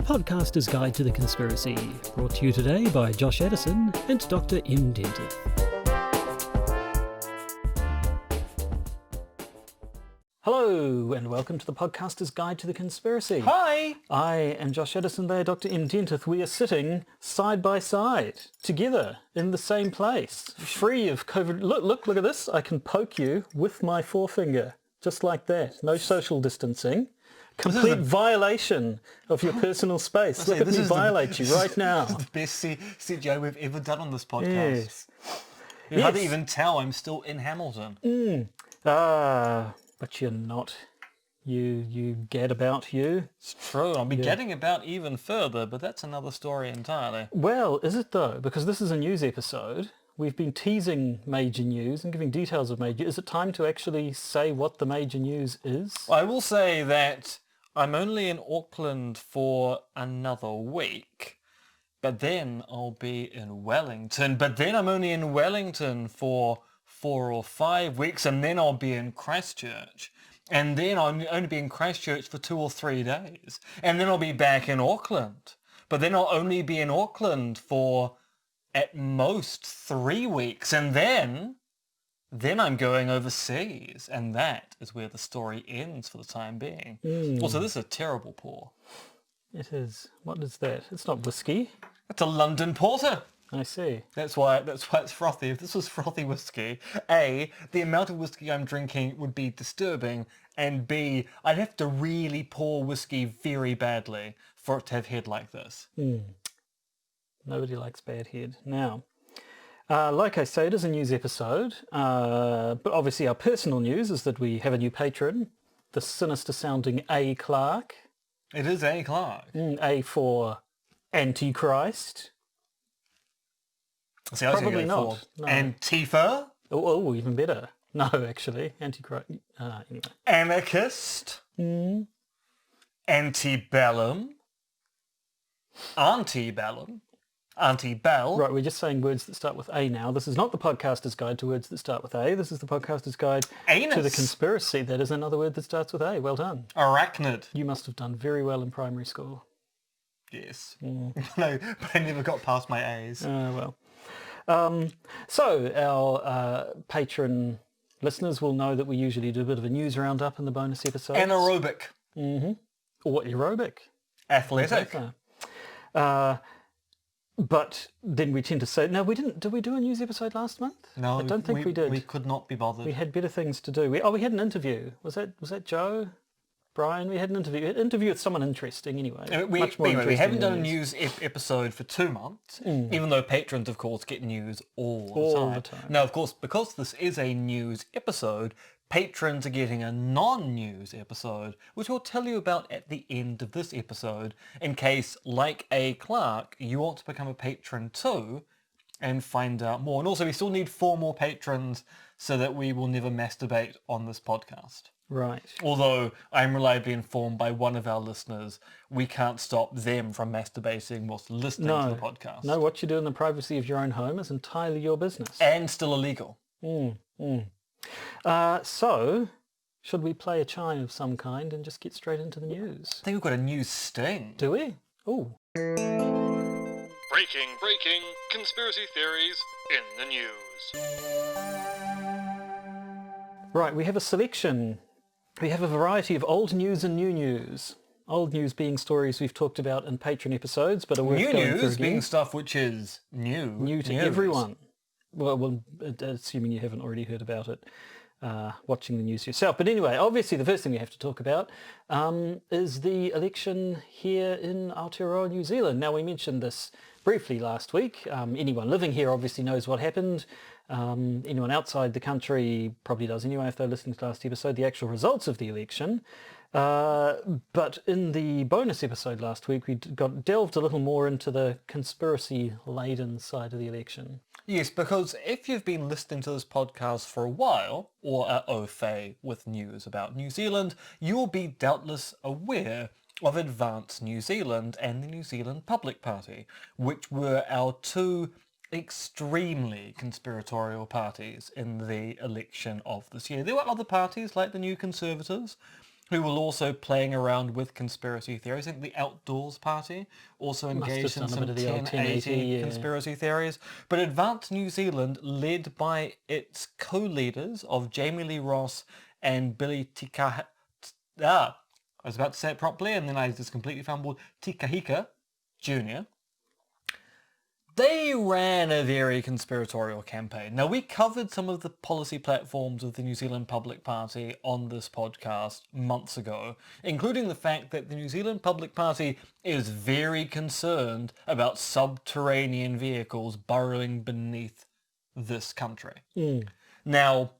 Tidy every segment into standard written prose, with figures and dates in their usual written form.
Podcaster's Guide to the Conspiracy, brought to you today by Josh Edison and Dr. M. Dentith. Hello, and welcome to the Podcaster's Guide to the Conspiracy. Hi! I am Josh Edison, they are Dr. M. Dentith. We are sitting side by side, together, in the same place, free of COVID. Look at this. I can poke you with my forefinger, just like that. No social distancing. Complete violation of your personal space. Look at me violate you right now. This is the best CGI we've ever done on this podcast. Yes. You hardly even tell I'm still in Hamilton. But you're not. You get about you. It's true. I'll be getting about even further, but that's another story entirely. Well, is it though? Because this is a news episode. We've been teasing major news and giving details of major. Is it time to actually say what the major news is? I will say that I'm only in Auckland for another week, but then I'll be in Wellington. But then I'm only in Wellington for 4 or 5 weeks, and then I'll be in Christchurch. And then I'll only be in Christchurch for 2 or 3 days. And then I'll be back in Auckland. But then I'll only be in Auckland for at most 3 weeks. And then I'm going overseas. And that is where the story ends for the time being. Also, this is a terrible pour. It is. What is that? It's not whiskey. It's a London Porter. I see. That's why it's frothy. If this was frothy whiskey, A, the amount of whiskey I'm drinking would be disturbing, and B, I'd have to really pour whiskey very badly for it to have head like this. Nobody likes bad head. Now, like I say, it is a news episode, but obviously our personal news is that we have a new patron, the sinister sounding A. Clark. It is A. Clark. A for Antichrist. See, I was Probably going to go not. for No. Antifa. Oh, even better. No, actually, Antichrist. Anyway. Anarchist. Antebellum. Antebellum. Antebell. Right, we're just saying words that start with A now. This is not the Podcaster's Guide to words that start with A. This is the Podcaster's Guide Anus. to the Conspiracy. That is another word that starts with A. Well done. Arachnid. You must have done very well in primary school. Yes. No, but I never got past my A's. Well. So our patron listeners will know that we usually do a bit of a news roundup in the bonus episodes. Anaerobic. Or aerobic. Athletic. But then we tend to say, no, we didn't. Did we do a news episode last month? No, I don't think we did. We could not be bothered. We had better things to do. We had an interview. Was that Joe? Brian? We had an interview with someone interesting anyway. We haven't done a news episode for 2 months, even though patrons, of course, get news all the time. Now, of course, because this is a news episode, patrons are getting a non-news episode, which we'll tell you about at the end of this episode, in case, like A. Clark, you want to become a patron too and find out more. And also, we still need 4 more patrons so that we will never masturbate on this podcast. Right. Although I'm reliably informed by one of our listeners, we can't stop them from masturbating whilst listening to the podcast. No, what you do in the privacy of your own home is entirely your business. And still illegal. So, should we play a chime of some kind and just get straight into the news? I think we've got a new sting. Do we? Oh. Breaking conspiracy theories in the news. Right, we have a selection. We have a variety of old news and new news. Old news being stories we've talked about in Patreon episodes, but are worth New going through news again. being stuff which is new. New to everyone. Well, assuming you haven't already heard about it, watching the news yourself. But anyway, obviously the first thing we have to talk about is the election here in Aotearoa, New Zealand. Now, we mentioned this briefly last week. Anyone living here obviously knows what happened. Anyone outside the country probably does anyway if they're listening to last episode, the actual results of the election. But in the bonus episode last week, we delved a little more into the conspiracy-laden side of the election. Yes, because if you've been listening to this podcast for a while, or are au fait with news about New Zealand, you will be doubtless aware of Advance New Zealand and the New Zealand Public Party, which were our 2 extremely conspiratorial parties in the election of this year. There were other parties like the New Conservatives, who were also playing around with conspiracy theories. I think the Outdoors Party also Must have engaged in done a some bit of the old 1080 yeah. conspiracy theories. But Advance New Zealand, led by its co-leaders of Jamie Lee Ross and Billy Tika... I was about to say it properly and then I just completely fumbled. Tikahika Jr., they ran a very conspiratorial campaign. Now, we covered some of the policy platforms of the New Zealand Public Party on this podcast months ago, including the fact that the New Zealand Public Party is very concerned about subterranean vehicles burrowing beneath this country. Now,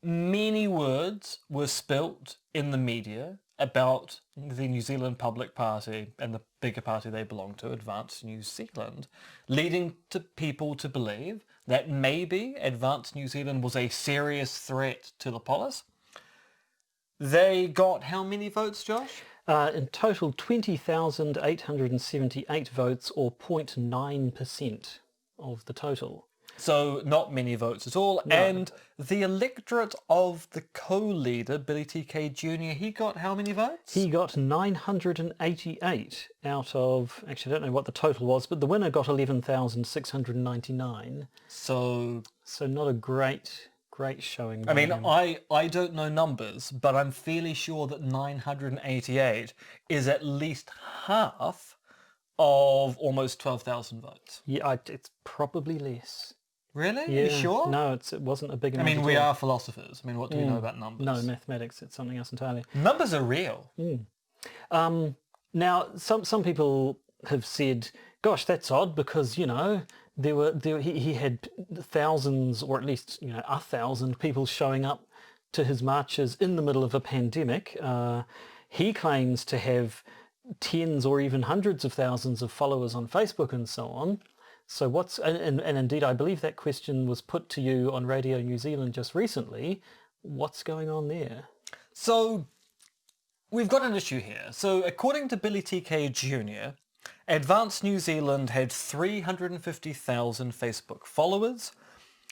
many words were spilt in the media about the New Zealand Public Party and the bigger party they belong to, Advance New Zealand, leading to people to believe that maybe Advance New Zealand was a serious threat to the polis. They got how many votes, Josh? In total, 20,878 votes, or 0.9% of the total. So not many votes at all. No. And the electorate of the co-leader, Billy TK Jr., he got how many votes? He got 988 out of, actually I don't know what the total was, but the winner got 11,699. So not a great showing. I mean, him. I don't know numbers, but I'm fairly sure that 988 is at least half of almost 12,000 votes. Yeah, it's probably less. Really? Yeah. You sure? No, it wasn't a big I amount. mean, at we all. are philosophers. I mean, what do we know about numbers? No, mathematics, it's something else entirely. Numbers are real. Now, some people have said, gosh, that's odd because, he had thousands, or at least, 1,000 people showing up to his marches in the middle of a pandemic. He claims to have tens or even hundreds of thousands of followers on Facebook and so on. So and indeed I believe that question was put to you on Radio New Zealand just recently. What's going on there? So we've got an issue here. So according to Billy TK Jr., Advance New Zealand had 350,000 Facebook followers,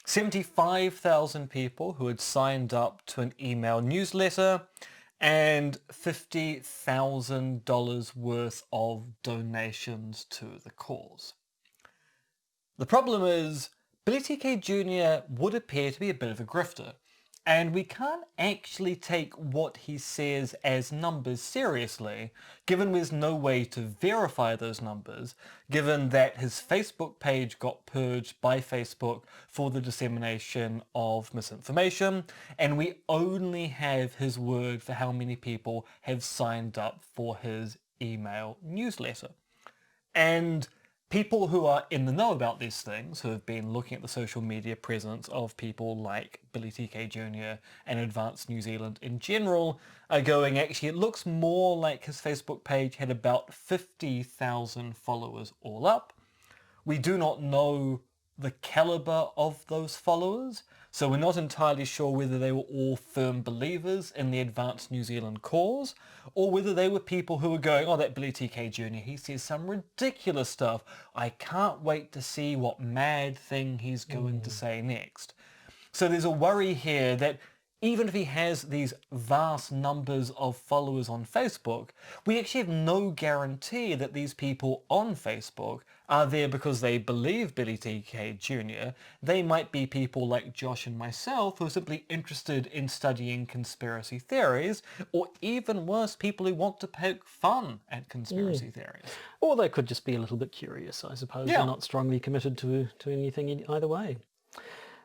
75,000 people who had signed up to an email newsletter, and $50,000 worth of donations to the cause. The problem is, Billy TK Jr. would appear to be a bit of a grifter, and we can't actually take what he says as numbers seriously, given there's no way to verify those numbers, given that his Facebook page got purged by Facebook for the dissemination of misinformation, and we only have his word for how many people have signed up for his email newsletter. And people who are in the know about these things, who have been looking at the social media presence of people like Billy TK Jr. and Advance New Zealand in general, are going, actually, it looks more like his Facebook page had about 50,000 followers all up. We do not know the caliber of those followers, so we're not entirely sure whether they were all firm believers in the Advance New Zealand cause, or whether they were people who were going, oh, that Billy TK Jr., he says some ridiculous stuff. I can't wait to see what mad thing he's going to say next. So there's a worry here that even if he has these vast numbers of followers on Facebook, we actually have no guarantee that these people on Facebook are there because they believe Billy TK Jr. They might be people like Josh and myself who are simply interested in studying conspiracy theories, or even worse, people who want to poke fun at conspiracy theories. Or they could just be a little bit curious, I suppose. Yeah. They're not strongly committed to anything either way.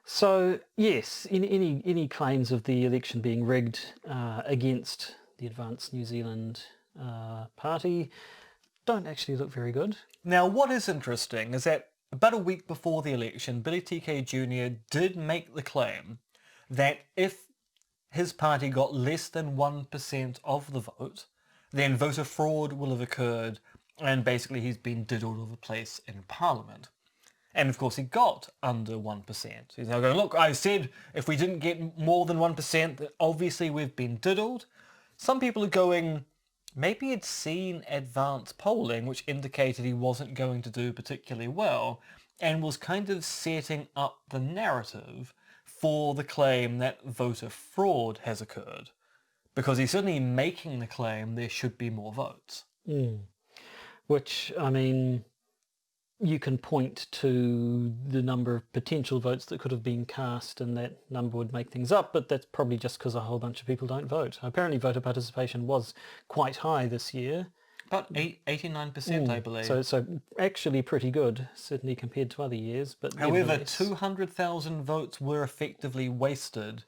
So yes, any claims of the election being rigged against the Advance New Zealand party don't actually look very good. Now, what is interesting is that about a week before the election, Billy TK Jr. did make the claim that if his party got less than 1% of the vote, then voter fraud will have occurred, and basically he's been diddled of a place in Parliament. And of course he got under 1%. He's now going, look, I said if we didn't get more than 1%, that obviously we've been diddled. Some people are going, maybe he'd seen advance polling which indicated he wasn't going to do particularly well, and was kind of setting up the narrative for the claim that voter fraud has occurred. because he's certainly making the claim there should be more votes. Which, I mean, you can point to the number of potential votes that could have been cast and that number would make things up, but that's probably just because a whole bunch of people don't vote. Apparently voter participation was quite high this year. About 89%, I believe. So actually pretty good, certainly compared to other years. But however, 200,000 votes were effectively wasted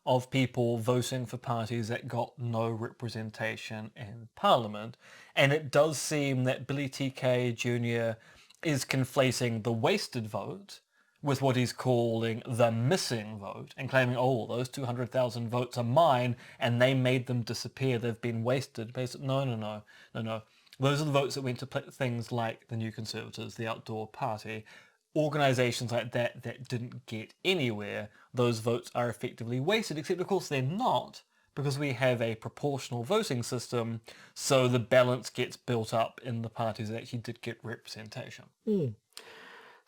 of people voting for parties that got no representation in Parliament. And it does seem that Billy TK Jr. is conflating the wasted vote with what he's calling the missing vote and claiming, oh, those 200,000 votes are mine and they made them disappear, they've been wasted. Basically, no. Those are the votes that went to things like the New Conservatives, the Outdoor Party, organisations like that that didn't get anywhere. Those votes are effectively wasted, except of course they're not, because we have a proportional voting system, so the balance gets built up in the parties that actually did get representation.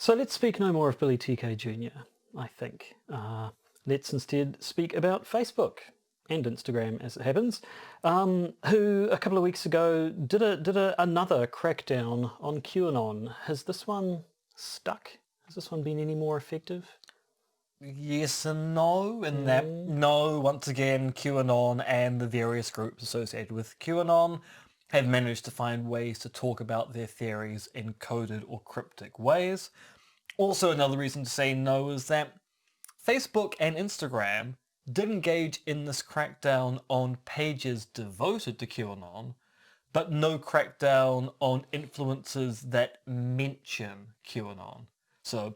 So let's speak no more of Billy TK Jr., I think. Let's instead speak about Facebook and Instagram, as it happens, who a couple of weeks ago did another crackdown on QAnon. Has this one stuck? Has this one been any more effective? Yes and no, in that, no, once again, QAnon and the various groups associated with QAnon have managed to find ways to talk about their theories in coded or cryptic ways. Also, another reason to say no is that Facebook and Instagram did engage in this crackdown on pages devoted to QAnon, but no crackdown on influencers that mention QAnon. So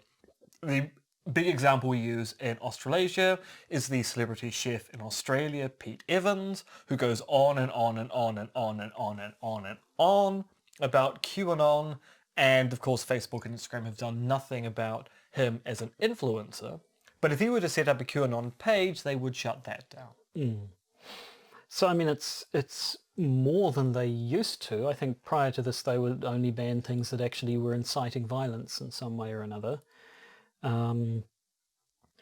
the big example we use in Australasia is the celebrity chef in Australia, Pete Evans, who goes on and on and on and on and on and on and on about QAnon. And of course, Facebook and Instagram have done nothing about him as an influencer. But if he were to set up a QAnon page, they would shut that down. So, I mean, it's more than they used to. I think prior to this, they would only ban things that actually were inciting violence in some way or another.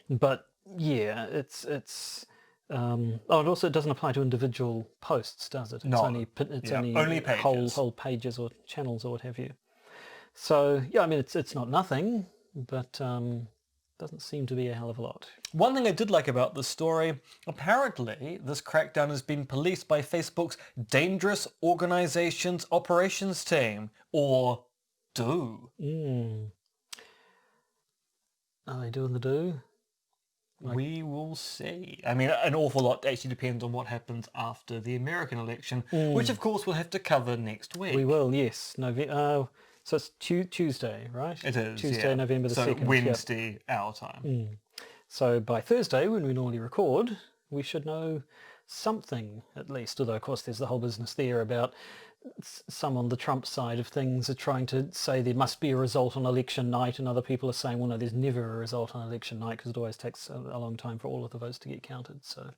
But yeah, it also doesn't apply to individual posts, does it? It's No. only pages. whole pages or channels or what have you. So yeah, I mean, it's not nothing, but doesn't seem to be a hell of a lot. One thing I did like about this story, apparently this crackdown has been policed by Facebook's Dangerous Organizations Operations Team, or DO. Are they doing the do? We will see. I mean, an awful lot actually depends on what happens after the American election, which of course we'll have to cover next week. We will, yes. So it's Tuesday, right? It is, Tuesday, yeah. November the 2nd. So Wednesday, our time. So by Thursday, when we normally record, we should know something at least. Although, of course, there's the whole business there about some on the Trump side of things are trying to say there must be a result on election night, and other people are saying, well, no, there's never a result on election night because it always takes a long time for all of the votes to get counted. So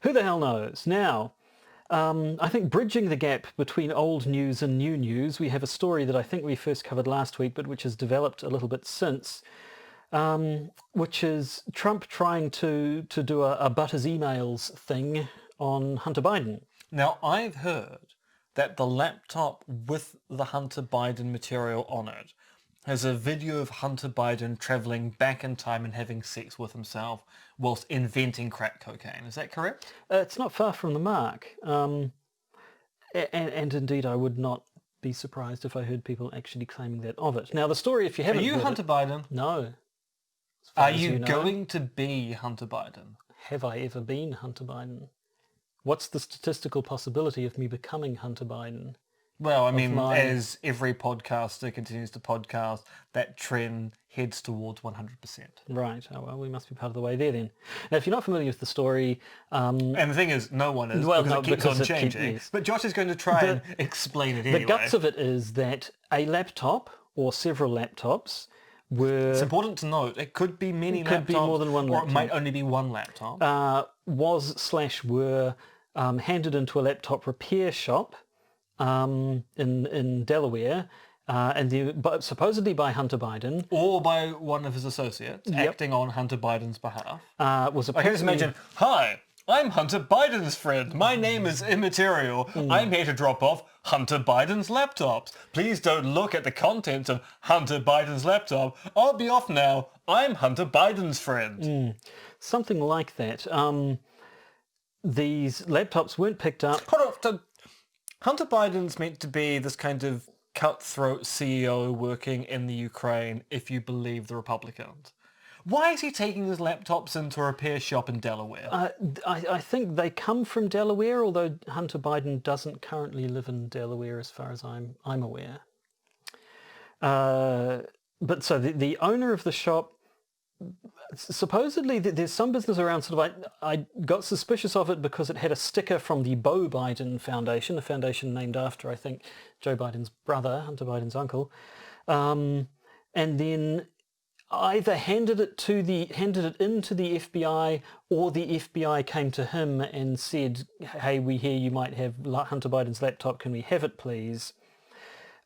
who the hell knows? Now, I think bridging the gap between old news and new news, we have a story that I think we first covered last week, but which has developed a little bit since, which is Trump trying to do a Butters emails thing on Hunter Biden. Now, I've heard that the laptop with the Hunter Biden material on it has a video of Hunter Biden travelling back in time and having sex with himself whilst inventing crack cocaine. Is that correct? It's not far from the mark. And indeed, I would not be surprised if I heard people actually claiming that of it. Now, the story, if you haven't Are you heard Hunter Biden? No. As far Are as you know. going to be Hunter Biden? Have I ever been Hunter Biden? What's the statistical possibility of me becoming Hunter Biden? Well, I mean, as every podcaster continues to podcast, that trend heads towards 100%. Right. Oh, well, we must be part of the way there then. Now, if you're not familiar with the story... and the thing is, no one is, well, because it keeps on changing. Yes. But Josh is going to try and explain it anyway. The guts of it is that a laptop or several laptops were... It's important to note, it could be many laptops, could be more than one or laptop. it might only be one laptop. were handed into a laptop repair shop in Delaware, but supposedly by Hunter Biden. Or by one of his associates, Yep. acting on Hunter Biden's behalf. Was I can just imagine, hi, I'm Hunter Biden's friend. My name is immaterial. I'm here to drop off Hunter Biden's laptops. Please don't look at the contents of Hunter Biden's laptop. I'll be off now. I'm Hunter Biden's friend. Something like that. These laptops weren't picked up. Hold on. So Hunter Biden's meant to be this kind of cutthroat CEO working in the Ukraine, if you believe the Republicans. Why is he taking his laptops into a repair shop in Delaware? I think they come from Delaware, although Hunter Biden doesn't currently live in Delaware as far as I'm aware. But so the owner of the shop, supposedly there's some business around I got suspicious of it because it had a sticker from the Beau Biden Foundation, a foundation named after, I think, Joe Biden's brother, Hunter Biden's uncle. And then either handed it into the FBI, or the FBI came to him and said, hey, we hear you might have Hunter Biden's laptop, can we have it please?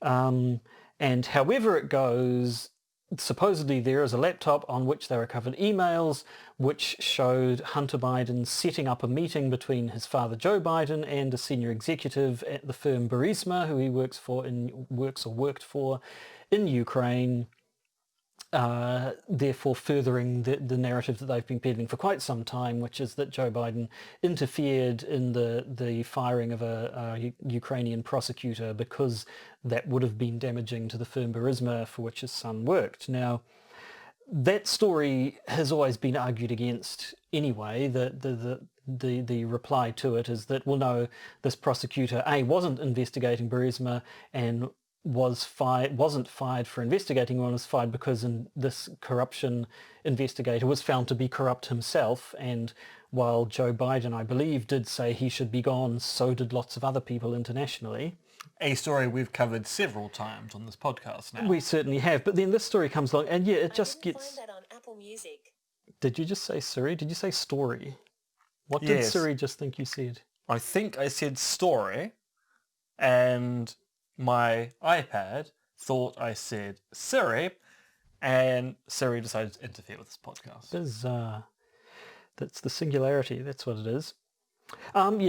And however it goes, supposedly there is a laptop on which they recovered emails which showed Hunter Biden setting up a meeting between his father Joe Biden and a senior executive at the firm Burisma, who he worked for in Ukraine, therefore furthering the narrative that they've been peddling for quite some time, which is that Joe Biden interfered in the firing of a Ukrainian prosecutor because that would have been damaging to the firm Burisma for which his son worked. Now, that story has always been argued against anyway. The reply to it is that, well, no, this prosecutor, A, wasn't investigating Burisma and wasn't fired for investigating one, was fired because this corruption investigator was found to be corrupt himself, and while Joe Biden, I believe, did say he should be gone, so did lots of other people internationally. A story we've covered several times on this podcast now. We certainly have, but then this story comes along and yeah, it just gets... Find that on Apple Music. Did you just say Siri? Did you say story? What did Yes. Siri just think you said? I think I said story, and my iPad thought I said Siri, and Siri decided to interfere with this podcast. Bizarre. That's the singularity, that's what it is. And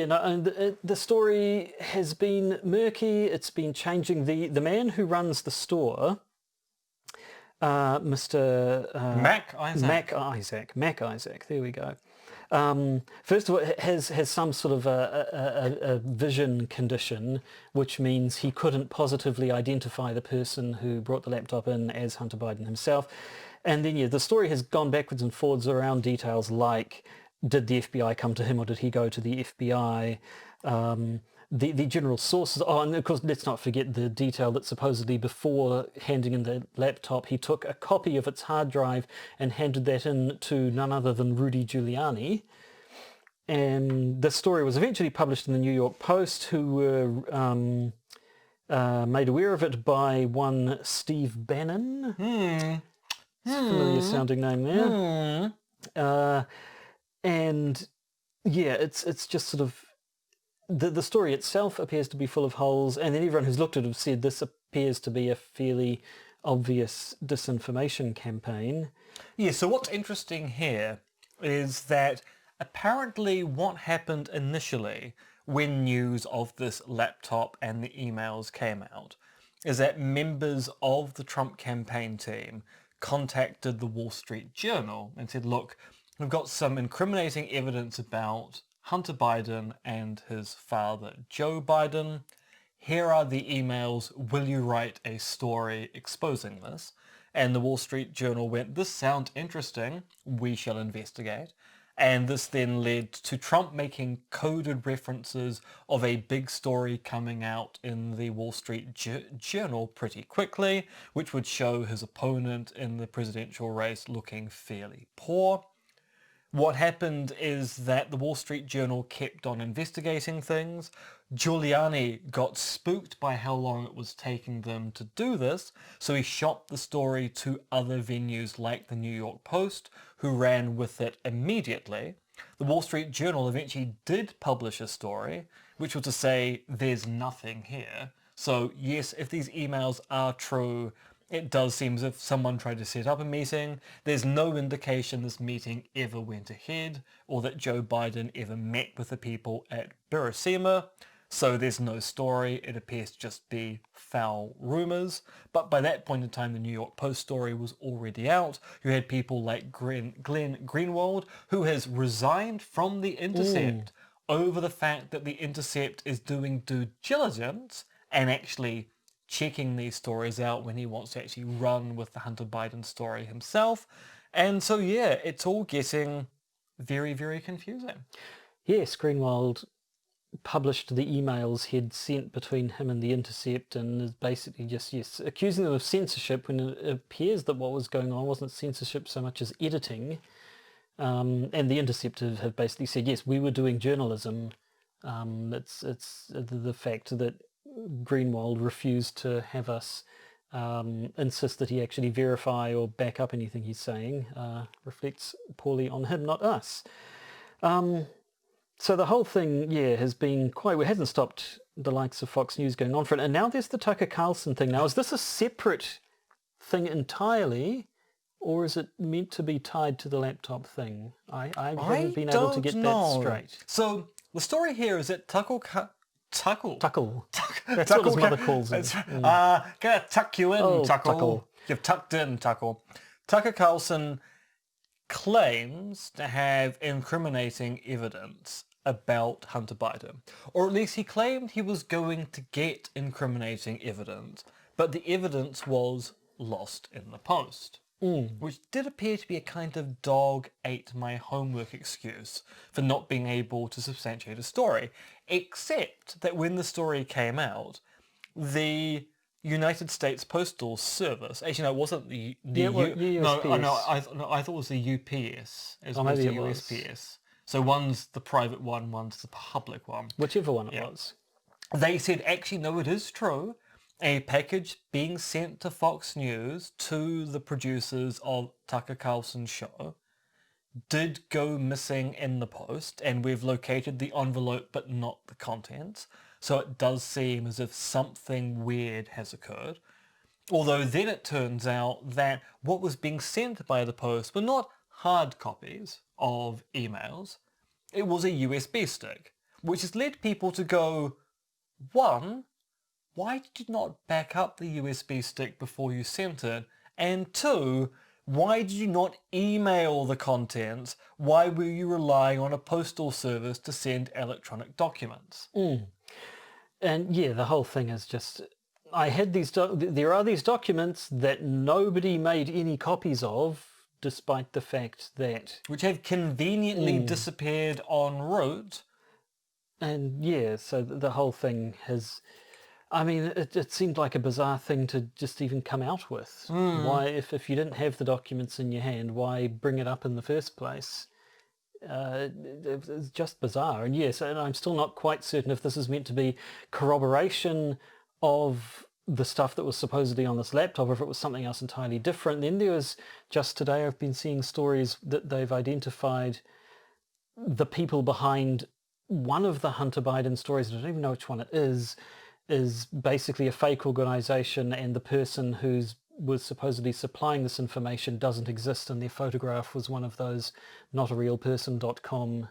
the story has been murky, it's been changing. The man who runs the store, Mr. Mac Isaac, there we go. First of all, has some sort of a vision condition, which means he couldn't positively identify the person who brought the laptop in as Hunter Biden himself. And then, the story has gone backwards and forwards around details like, did the FBI come to him or did he go to the FBI? The general sources... Oh, and of course, let's not forget the detail that supposedly before handing in the laptop, he took a copy of its hard drive and handed that in to none other than Rudy Giuliani. And the story was eventually published in the New York Post, who were made aware of it by one Steve Bannon. It's a familiar sounding name there. And yeah, it's just sort of... The story itself appears to be full of holes, and then everyone who's looked at it has said this appears to be a fairly obvious disinformation campaign. Yeah, so what's interesting here is that apparently what happened initially when news of this laptop and the emails came out is that members of the Trump campaign team contacted the Wall Street Journal and said, look, we've got some incriminating evidence about Hunter Biden and his father, Joe Biden. Here are the emails. Will you write a story exposing this? And the Wall Street Journal went, this sounds interesting. We shall investigate. And this then led to Trump making coded references of a big story coming out in the Wall Street Journal pretty quickly, which would show his opponent in the presidential race looking fairly poor. What happened is that the Wall Street Journal kept on investigating things. Giuliani got spooked by how long it was taking them to do this, so he shot the story to other venues like the New York Post, who ran with it immediately. The Wall Street Journal eventually did publish a story, which was to say there's nothing here. So yes, if these emails are true, It does seem as if someone tried to set up a meeting. There's no indication this meeting ever went ahead or that Joe Biden ever met with the people at Hiroshima. So there's no story. It appears to just be foul rumours. But by that point in time, the New York Post story was already out. You had people like Glenn Greenwald, who has resigned from The Intercept over the fact that The Intercept is doing due diligence and actually checking these stories out when he wants to actually run with the Hunter Biden story himself. And so, yeah, it's all getting very, very confusing. Yes, Greenwald published the emails he'd sent between him and The Intercept and is basically just, accusing them of censorship when it appears that what was going on wasn't censorship so much as editing. And The Intercept have basically said, yes, we were doing journalism. It's the fact that Greenwald refused to have us insist that he actually verify or back up anything he's saying reflects poorly on him, not us. So the whole thing, has been quite... It hasn't stopped the likes of Fox News going on for it. And now there's the Tucker Carlson thing. Now, is this a separate thing entirely, or is it meant to be tied to the laptop thing? I haven't been able to get that straight. So the story here is that Tuckle. That's what his mother calls him. Gonna tuck you in, Tuckle. You've tucked in, Tuckle. Tucker Carlson claims to have incriminating evidence about Hunter Biden. Or at least he claimed he was going to get incriminating evidence, but the evidence was lost in the post. Which did appear to be a kind of dog ate my homework excuse for not being able to substantiate a story. Except that when the story came out, the United States Postal Service, actually no, it wasn't the USPS. I thought it was the UPS as opposed to USPS. So one's the private one, one's the public one. Whichever one it was. They said, actually, no, it is true. A package being sent to Fox News to the producers of Tucker Carlson's show did go missing in the post, and we've located the envelope but not the contents. So it does seem as if something weird has occurred. Although then it turns out that what was being sent by the post were not hard copies of emails. It was a USB stick, which has led people to go, one, why did you not back up the USB stick before you sent it? And two, why did you not email the contents? Why were you relying on a postal service to send electronic documents? And the whole thing is just... I had these... there are these documents that nobody made any copies of, despite the fact that... Which have conveniently disappeared en route. And so the whole thing has... I mean, it seemed like a bizarre thing to just even come out with. Why, if you didn't have the documents in your hand, why bring it up in the first place? It's just bizarre. And and I'm still not quite certain if this is meant to be corroboration of the stuff that was supposedly on this laptop, or if it was something else entirely different. Then there was, just today I've been seeing stories that they've identified the people behind one of the Hunter Biden stories. I don't even know which one it is basically a fake organization, and the person was supposedly supplying this information doesn't exist, and their photograph was one of those notarealperson.com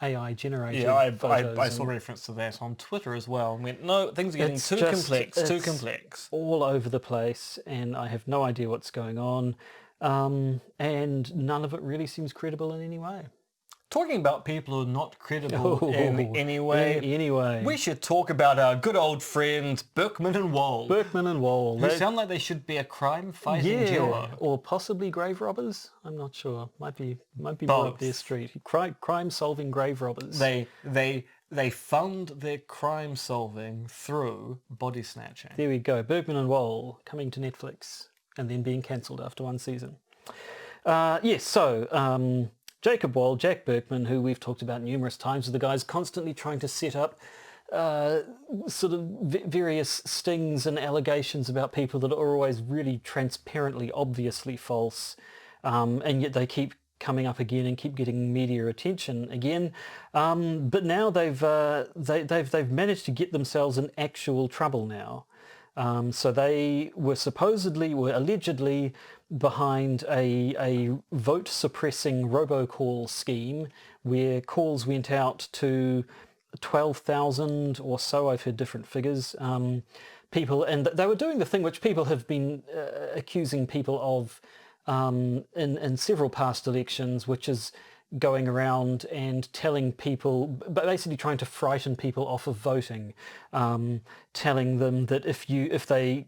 AI generated photos. I saw reference to that on Twitter as well and went, no, things are getting too complex. All over the place, and I have no idea what's going on, and none of it really seems credible in any way. Talking about people who are not credible in any way, we should talk about our good old friends Berkman and Wall. Who sound like they should be a crime-fighting duo. Or possibly grave robbers. I'm not sure. Might be more up their street. Crime-solving grave robbers. They fund their crime-solving through body snatching. There we go. Berkman and Wall coming to Netflix and then being cancelled after one season. Jacob Wall, Jack Berkman, who we've talked about numerous times, are the guys constantly trying to set up various stings and allegations about people that are always really transparently, obviously false, and yet they keep coming up again and keep getting media attention again. But now they've managed to get themselves in actual trouble now. So they were allegedly behind a vote suppressing robocall scheme where calls went out to 12,000 or so. I've heard different figures. People, and they were doing the thing which people have been accusing people of in several past elections, which is going around and telling people, basically trying to frighten people off of voting, telling them that if they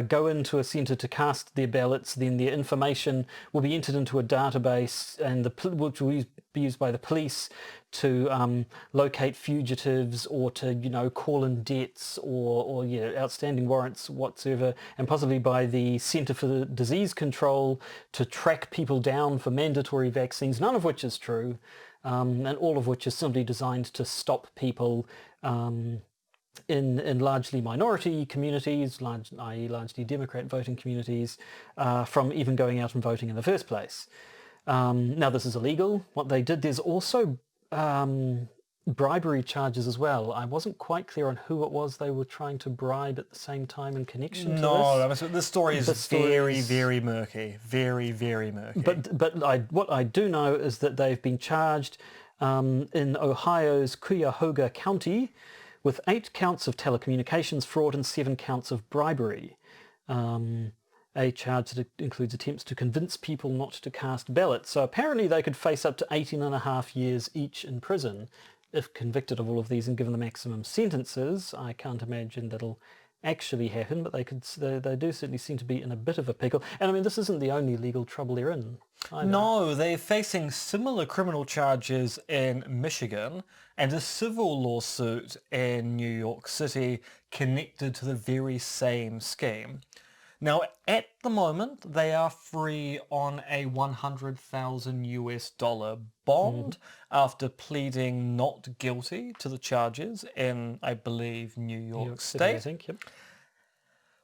go into a centre to cast their ballots, then their information will be entered into a database, and which will be used by the police to locate fugitives or to call in debts or outstanding warrants whatsoever, and possibly by the Centre for Disease Control to track people down for mandatory vaccines, none of which is true, and all of which is simply designed to stop people in largely minority communities, i.e. largely Democrat voting communities, from even going out and voting in the first place. Now this is illegal. What they did, there's also bribery charges as well. I wasn't quite clear on who it was they were trying to bribe at the same time in connection to this. No, the story is very, very murky. Very, very murky. But what I do know is that they've been charged in Ohio's Cuyahoga County with 8 counts of telecommunications fraud and 7 counts of bribery. A charge that includes attempts to convince people not to cast ballots. So apparently they could face up to 18.5 years each in prison if convicted of all of these and given the maximum sentences. I can't imagine that'll actually happen, but they do certainly seem to be in a bit of a pickle. And I mean, this isn't the only legal trouble they're in either. No, they're facing similar criminal charges in Michigan and a civil lawsuit in New York City connected to the very same scheme. Now, at the moment, they are free on a $100,000 bond after pleading not guilty to the charges in, I believe, New York State. City, I think, yep.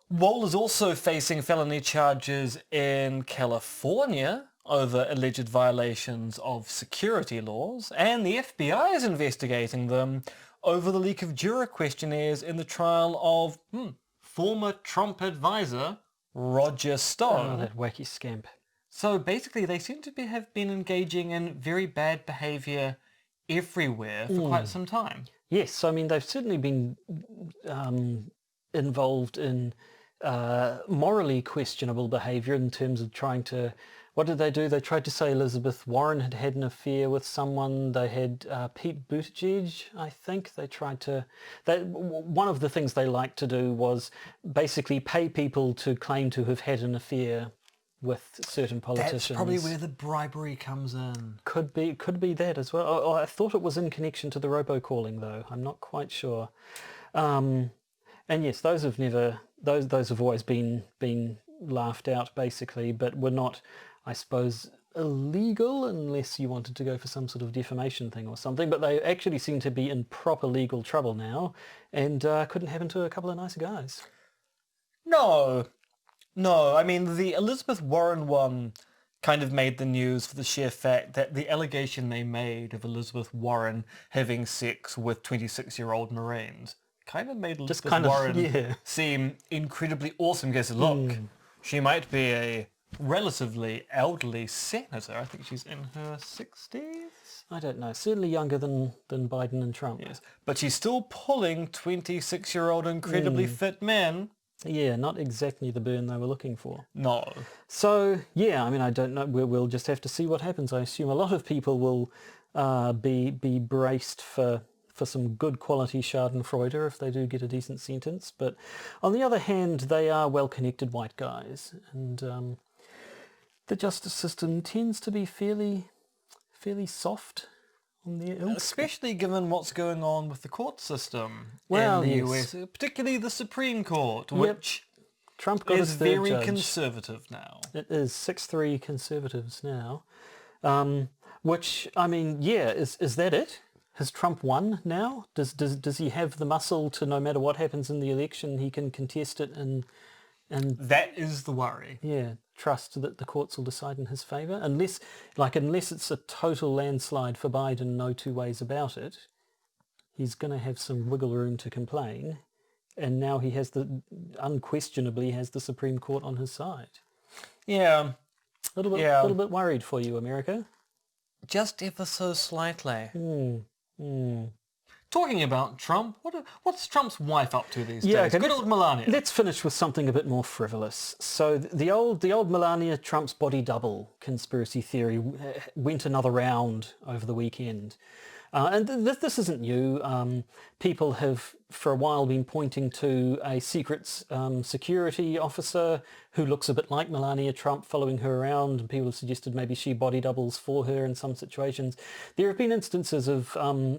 Wall is also facing felony charges in California over alleged violations of security laws, and the FBI is investigating them over the leak of juror questionnaires in the trial of former Trump advisor Roger Stone. Oh, that wacky scamp. So basically they seem to have been engaging in very bad behaviour everywhere for quite some time. Yes, I mean, they've certainly been involved in morally questionable behaviour in terms of trying to... What did they do? They tried to say Elizabeth Warren had had an affair with someone. They had Pete Buttigieg, I think. They tried to... one of the things they liked to do was basically pay people to claim to have had an affair with certain politicians. That's probably where the bribery comes in. Could be that as well. Oh, I thought it was in connection to the robocalling, though. I'm not quite sure. And yes, those have always been laughed out, basically, but were not, I suppose, illegal unless you wanted to go for some sort of defamation thing or something. But they actually seem to be in proper legal trouble now, and couldn't happen to a couple of nicer guys. No, I mean, the Elizabeth Warren one kind of made the news for the sheer fact that the allegation they made of Elizabeth Warren having sex with 26-year-old Marines kind of made Elizabeth Warren seem incredibly awesome. Because look, she might be a relatively elderly senator. I think she's in her 60s. I don't know. Certainly younger than Biden and Trump. Yes, but she's still pulling 26-year-old incredibly fit men. Yeah, not exactly the burn they were looking for. No. So, yeah, I mean, I don't know. We'll just have to see what happens. I assume a lot of people will be braced for some good quality schadenfreude if they do get a decent sentence. But on the other hand, they are well-connected white guys. And the justice system tends to be fairly soft on their ilk. Especially given what's going on with the court system Well, in the yes. US, particularly the Supreme Court, which Trump got is his third very judge. conservative now. It is 6-3 conservatives now. Which, I mean, yeah, is that it? Has Trump won now? Does he have the muscle to, no matter what happens in the election, he can contest it and That is the worry. yeah, trust that the courts will decide in his favour? Unless it's a total landslide for Biden, no two ways about it, he's going to have some wiggle room to complain. and now he has unquestionably has the Supreme Court on his side. Yeah. A little bit worried for you, America. Just ever so slightly. Hmm. Talking about Trump, what's Trump's wife up to these days? Okay, Good old Melania. Let's finish with something a bit more frivolous. So the old Melania Trump's body double conspiracy theory went another round over the weekend. And this isn't new. People have for a while been pointing to a secret security officer who looks a bit like Melania Trump following her around, and people have suggested maybe she body doubles for her in some situations. There have been instances of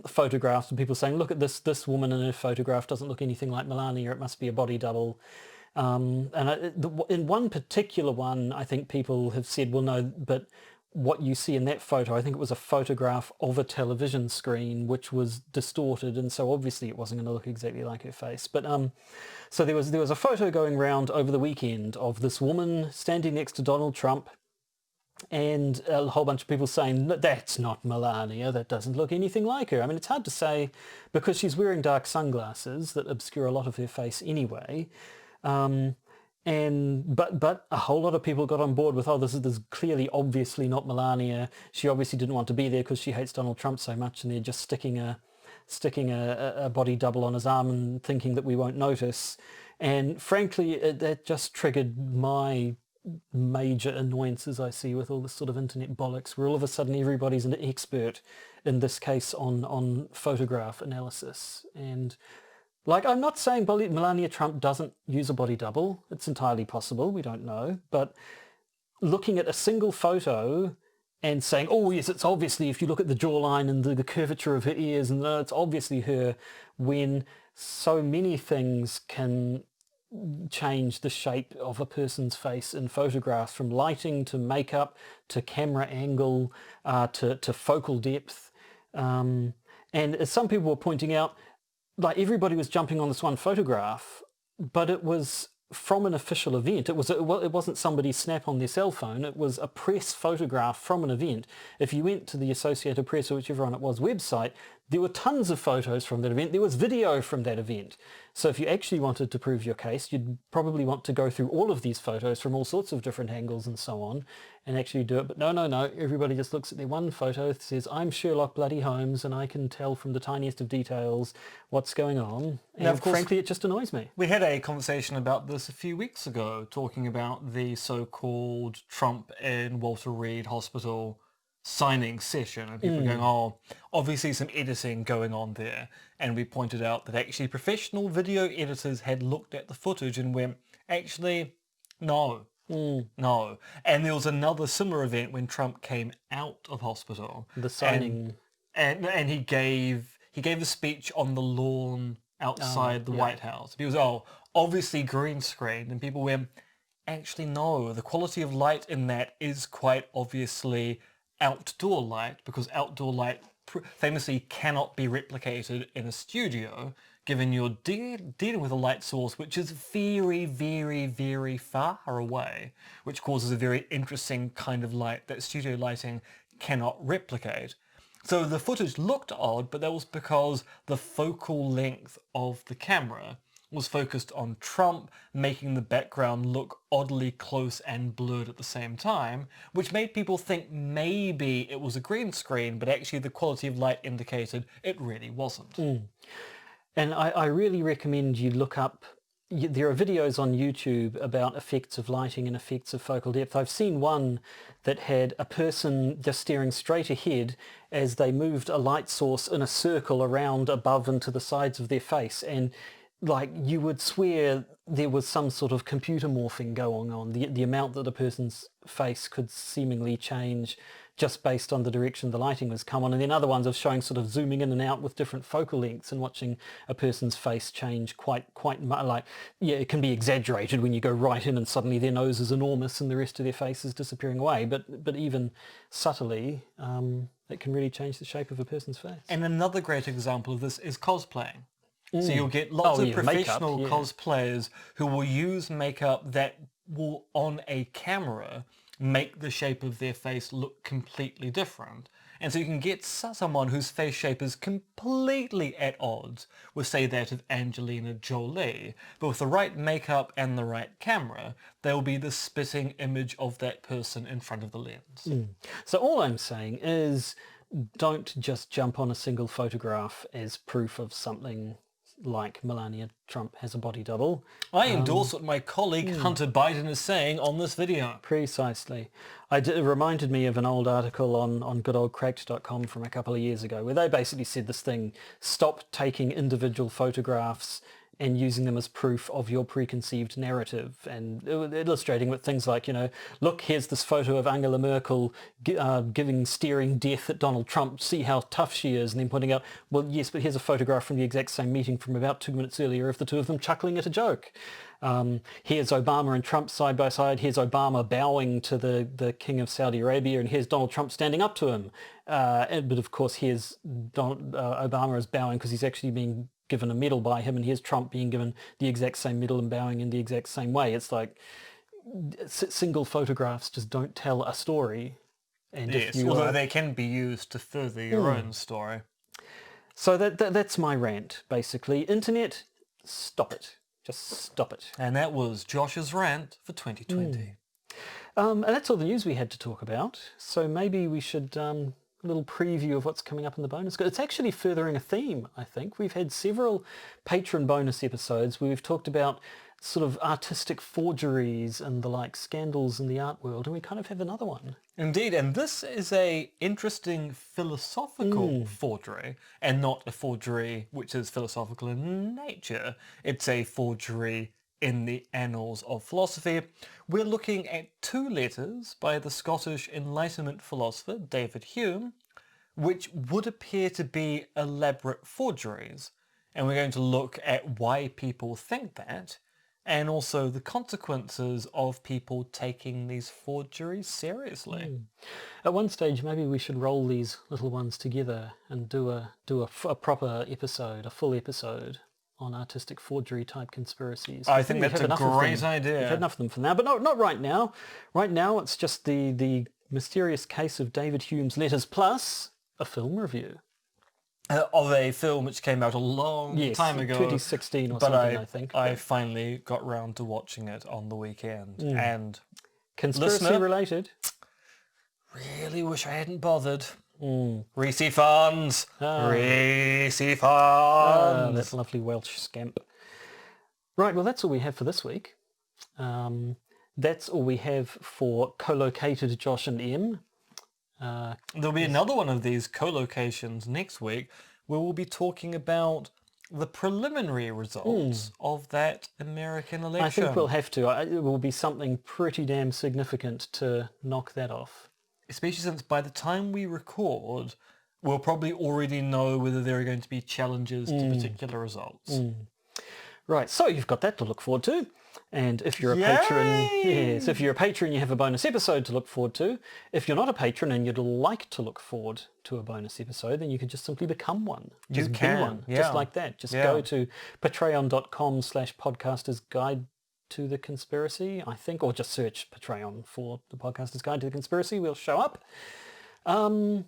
photographs of people saying, look at this woman in her photograph doesn't look anything like Melania, it must be a body double. In one particular one, I think people have said, well, no, but what you see in that photo, I think it was a photograph of a television screen which was distorted, and so obviously it wasn't going to look exactly like her face. But so there was a photo going around over the weekend of this woman standing next to Donald Trump, and a whole bunch of people saying, that's not Melania, that doesn't look anything like her. I mean, it's hard to say because she's wearing dark sunglasses that obscure a lot of her face anyway. But a whole lot of people got on board with, this is clearly obviously not Melania. She obviously didn't want to be there because she hates Donald Trump so much, and they're just sticking a body double on his arm and thinking that we won't notice. And frankly, that just triggered my major annoyances I see with all this sort of internet bollocks, where all of a sudden everybody's an expert in this case on photograph analysis. And I'm not saying Melania Trump doesn't use a body double. It's entirely possible. We don't know. But looking at a single photo and saying, oh, yes, it's obviously, if you look at the jawline and the curvature of her ears, and it's obviously her, when so many things can change the shape of a person's face in photographs, from lighting to makeup to camera angle to focal depth. And as some people were pointing out, everybody was jumping on this one photograph, but it was from an official event. It wasn't somebody's snap on their cell phone. It was a press photograph from an event. If you went to the Associated Press or whichever one it was website, there were tons of photos from that event. There was video from that event. So if you actually wanted to prove your case, you'd probably want to go through all of these photos from all sorts of different angles and so on and actually do it. But no. Everybody just looks at their one photo, says, I'm Sherlock bloody Holmes and I can tell from the tiniest of details what's going on. And now, of course, frankly, it just annoys me. We had a conversation about this a few weeks ago, talking about the so-called Trump and Walter Reed Hospital signing session, and people going, obviously some editing going on there. And we pointed out that actually professional video editors had looked at the footage and went, actually, no. No. And there was another similar event when Trump came out of hospital. The signing. And he gave a speech on the lawn outside the White House. He was, obviously green screen. And people went, actually, no. The quality of light in that is quite obviously outdoor light, because outdoor light famously cannot be replicated in a studio, given you're dealing with a light source which is very, very, very far away, which causes a very interesting kind of light that studio lighting cannot replicate. So the footage looked odd, but that was because the focal length of the camera was focused on Trump, making the background look oddly close and blurred at the same time, which made people think maybe it was a green screen, but actually the quality of light indicated it really wasn't. And I really recommend you look up, there are videos on YouTube about effects of lighting and effects of focal depth. I've seen one that had a person just staring straight ahead as they moved a light source in a circle around, above and to the sides of their face, and you would swear there was some sort of computer morphing going on, the amount that a person's face could seemingly change just based on the direction the lighting was come on. And then other ones of showing sort of zooming in and out with different focal lengths and watching a person's face change quite it can be exaggerated when you go right in and suddenly their nose is enormous and the rest of their face is disappearing away. But even subtly, it can really change the shape of a person's face. And another great example of this is cosplaying. So you'll get lots of professional cosplayers who will use makeup that will, on a camera, make the shape of their face look completely different. And so you can get someone whose face shape is completely at odds with, say, that of Angelina Jolie. But with the right makeup and the right camera, they'll be the spitting image of that person in front of the lens. So all I'm saying is don't just jump on a single photograph as proof of something like Melania Trump has a body double. I endorse what my colleague Hunter Biden is saying on this video. Precisely. It reminded me of an old article on goodoldcracked.com from a couple of years ago where they basically said this thing, stop taking individual photographs and using them as proof of your preconceived narrative, and illustrating with things like, look, here's this photo of Angela Merkel steering death at Donald Trump, see how tough she is, and then pointing out, well, yes, but here's a photograph from the exact same meeting from about 2 minutes earlier of the two of them chuckling at a joke. Here's Obama and Trump side by side, here's Obama bowing to the King of Saudi Arabia, and here's Donald Trump standing up to him. But of course, here's Obama is bowing because he's actually being given a medal by him, and here's Trump being given the exact same medal and bowing in the exact same way. It's like single photographs just don't tell a story. And yes, although they can be used to further your own story. So that's my rant, basically. Internet, stop it. Just stop it. And that was Josh's rant for 2020. And that's all the news we had to talk about. So maybe we should... a little preview of what's coming up in the bonus. It's actually furthering a theme, I think. We've had several patron bonus episodes where we've talked about sort of artistic forgeries and the like scandals in the art world, and we kind of have another one. Indeed, and this is a interesting philosophical forgery, and not a forgery which is philosophical in nature. It's a forgery in the annals of philosophy. We're looking at 2 letters by the Scottish Enlightenment philosopher David Hume, which would appear to be elaborate forgeries. And we're going to look at why people think that, and also the consequences of people taking these forgeries seriously. At one stage, maybe we should roll these little ones together and do a proper episode, a full episode on artistic forgery type conspiracies. I think that's a great idea. We've had enough of them for now, but not right now. Right now it's just the mysterious case of David Hume's letters plus a film review. Of a film which came out a long time ago. 2016 or something, I think. I finally got round to watching it on the weekend. And conspiracy related. Really wish I hadn't bothered. Reese funds! Reese funds! That lovely Welsh scamp. Right, well that's all we have for this week. That's all we have for co-located Josh and Em. There'll be another one of these co-locations next week where we'll be talking about the preliminary results of that American election. I think we'll have to. It will be something pretty damn significant to knock that off. Especially since by the time we record, we'll probably already know whether there are going to be challenges to particular results. Right, so you've got that to look forward to. And if you're a patron, if you're a patron, you have a bonus episode to look forward to. If you're not a patron and you'd like to look forward to a bonus episode, then you can just simply become one. Just be one, just like that. Just go to patreon.com/podcasters guide to the conspiracy, I think, or just search Patreon for the Podcaster's Guide to the Conspiracy. We'll show up. And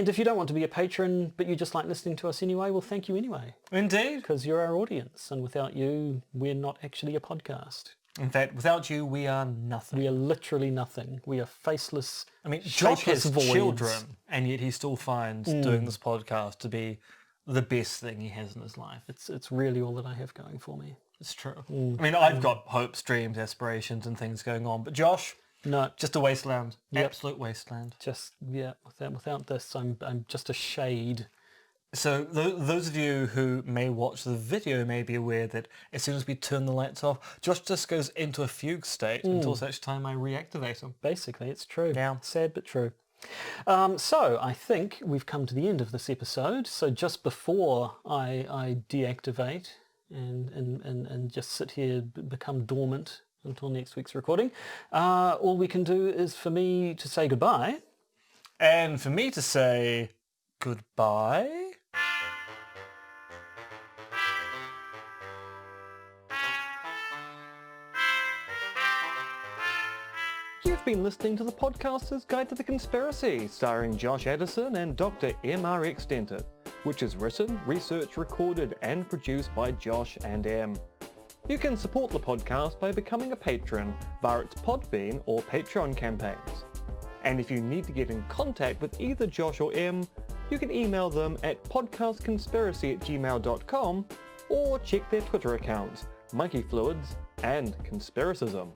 if you don't want to be a patron, but you just like listening to us anyway, well, thank you anyway. Indeed. Because you're our audience, and without you, we're not actually a podcast. In fact, without you, we are nothing. We are literally nothing. We are faceless, Josh has voids. children, and yet he still finds doing this podcast to be the best thing he has in his life. It's really all that I have going for me. It's true. I've got hopes, dreams, aspirations, and things going on, but Josh... No, just a wasteland. Yep. Absolute wasteland. Just without this, I'm just a shade. So those of you who may watch the video may be aware that as soon as we turn the lights off, Josh just goes into a fugue state until such time I reactivate him. Basically, it's true. Yeah. Sad but true. So I think we've come to the end of this episode. So just before I deactivate and just sit here, become dormant until next week's recording, all we can do is for me to say goodbye. And for me to say goodbye. You've You've been listening to the Podcaster's Guide to the Conspiracy, starring Josh Addison and Dr. M.R.X. Denton, which is written, researched, recorded and produced by Josh and M. You can support the podcast by becoming a patron via its Podbean or Patreon campaigns. And if you need to get in contact with either Josh or M, you can email them at podcastconspiracy@gmail.com or check their Twitter accounts, Monkey Fluids and Conspiracism.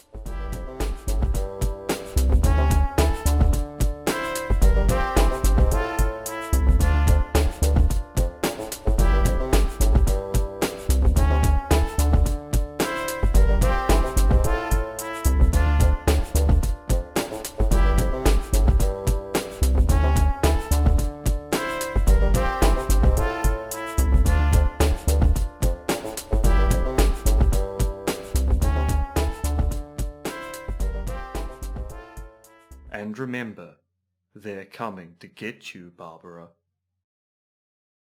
And remember, they're coming to get you, Barbara.